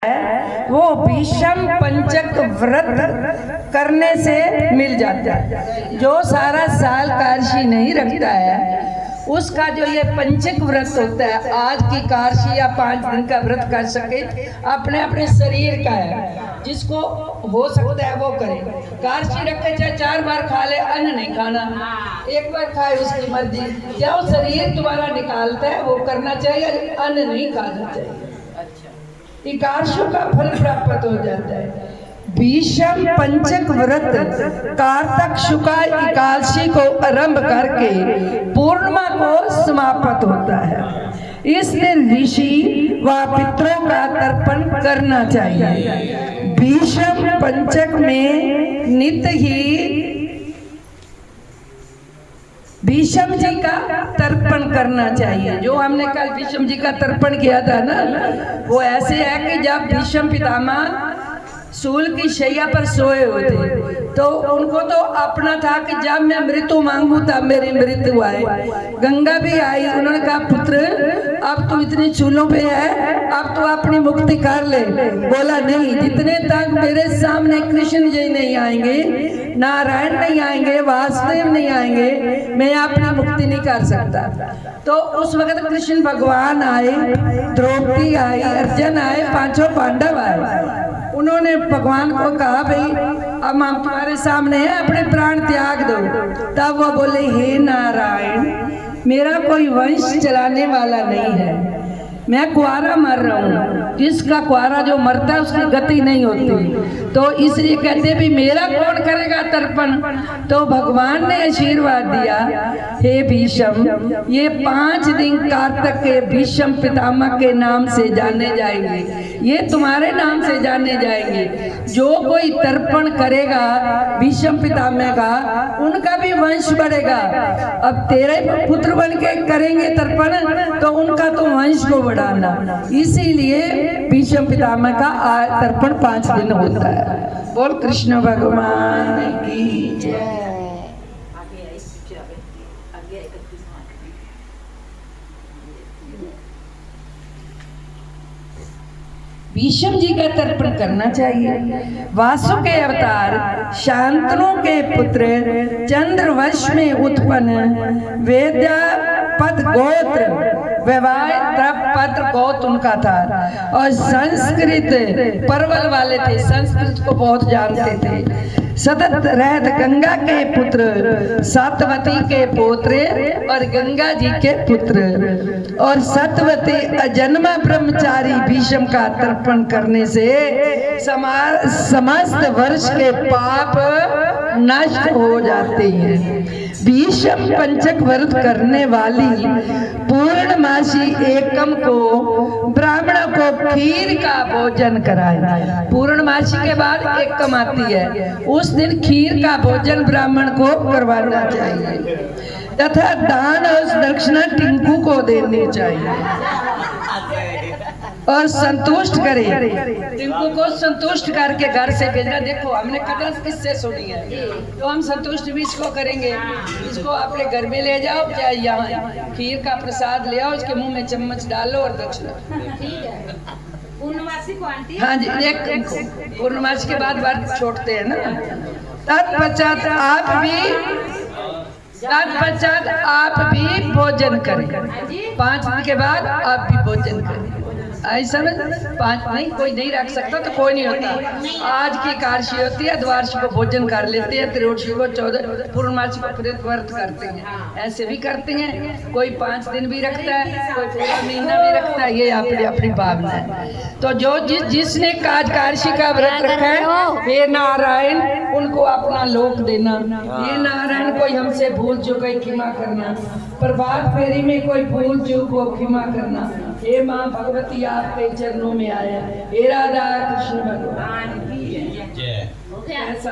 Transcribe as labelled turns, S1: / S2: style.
S1: वो भीषम पंचक व्रत करने से मिल जाता है। जो सारा साल कारशी नहीं रखता है उसका जो ये पंचक व्रत होता है, आज की कारशी या 5 दिन का व्रत कर सके, अपने अपने शरीर का है, जिसको हो सकता है वो करे। कारशी रखे चाहे 4 बार खा ले, अन्न नहीं खाना, 1 बार खाए उसकी मर्जी। जो शरीर तुम्हारा निकालता है वो करना चाहिए, अन्न नहीं खाना चाहिए। एकादशियों का फल प्राप्त हो जाता है। भीषम पंचक व्रत कार्तक शुक्ल एकादशी को आरंभ करके पूर्णिमा को समाप्त होता है। इस दिन ऋषि व पितरों का तर्पण करना चाहिए। भीषम पंचक में नित्य ही भीष्म जी का तर्पण करना चाहिए। जो हमने कल भीष्म जी का तर्पण किया था ना, वो ऐसे है कि जब भीष्म पितामह सूल की शैया पर सोए हुए थे तो उनको तो अपना था कि जब मैं मृत्यु मांगू तब मेरी मृत्यु आए। गंगा भी आई, उन्होंने कहा पुत्र अब तू इतनी चूलों पे है, अब तो अपनी मुक्ति कर ले। बोला नहीं, जितने तक मेरे सामने कृष्ण जी नहीं आएंगे, नारायण नहीं आएंगे, वासुदेव नहीं आएंगे, मैं अपनी मुक्ति नहीं कर सकता। तो उस वक्त कृष्ण भगवान आए, द्रौपदी आई, अर्जुन आए, 5 पांडव आए। उन्होंने भगवान को कहा भाई अब हम तुम्हारे सामने हैं, अपने प्राण त्याग दो। तब वो बोले हे नारायण, मेरा कोई वंश चलाने वाला नहीं है, मैं कुआरा मर रहा हूँ। जिसका कुआरा जो मरता है उसकी गति नहीं होती, तो इसलिए कहते भी मेरा कौन करेगा तर्पण। तो भगवान ने आशीर्वाद दिया, हे भीष्म ये 5 दिन कार्तक के भीष्म पितामह के नाम से जाने जाएंगे, ये तुम्हारे नाम से जाने जाएंगे। जो कोई तर्पण करेगा भीष्म पितामह का, उनका भी वंश बढ़ेगा। अब तेरे पुत्र बन के करेंगे तर्पण तो उनका तो वंश को बढ़ाना, इसीलिए भीष्म पितामह का तर्पण 5 दिन होता है। बोल कृष्ण भगवान की जय। भीष्म जी का तर्पण करना चाहिए। वासु के अवतार, शांतनु के पुत्र, चंद्रवंश में उत्पन्न वेद्यापद गोत्र, वैवाहिक द्रवपद गोत्र उनका था, और संस्कृत परवल वाले थे, संस्कृत को बहुत जानते थे। सतत रहत गंगा के पुत्र, सतवती के पोत्रे और गंगा जी के पुत्र। और सतवती अजन्मा ब्रह्मचारी भीष्म का तर्पण करने से समस्त वर्ष के पाप नष्ट हो जाते हैं। भीष्म पंचक व्रत करने वाली पूर्णमासी एकम को ब्राह्मणों को खीर का भोजन कराए। पूर्णमासी के बाद एकम आती है, उस दिन खीर का भोजन ब्राह्मण को करवाना चाहिए, तथा दान और दक्षिणा टिंकू को देनी चाहिए और संतुष्ट करे। टिंकू को संतुष्ट करके घर से भेजना। देखो हमने कदर किससे सुनी है, तो हम संतुष्ट भी इसको करेंगे। इसको अपने घर में ले जाओ, चाहे यहाँ खीर का प्रसाद ले आओ, उसके मुंह में चम्मच डालो और दक्षिणा।
S2: पूर्णमासी को आंटी,
S1: हाँ जी, एक पूर्णमासी के बाद व्रत छोड़ते हैं ना। तत्पश्चात आप भी भोजन करें। 5 दिन के बाद आप भी भोजन करें। ऐसा में 5 नहीं, कोई नहीं रख सकता तो कोई नहीं होता। आज की एकादशी होती है, द्वादशी को भोजन कर लेते हैं, त्रयोदशी को 14, पूर्णमासी को फिर व्रत करते हैं। ऐसे भी करते हैं, कोई 5 दिन भी रखता है, कोई पूरा महीना भी रखता है, ये अपनी अपनी भावना है। तो जो जिसने एकादशी का व्रत रखा है, हे नारायण उनको अपना लोक देना। ये नारायण कोई हमसे भूल चूक है क्षमा करना, प्रभात फेरी में कोई भूल चूक हो क्षमा करना। हे माँ भगवती आपके चरणों में आया, हे राधा कृष्ण भगवान की जय। ऐसा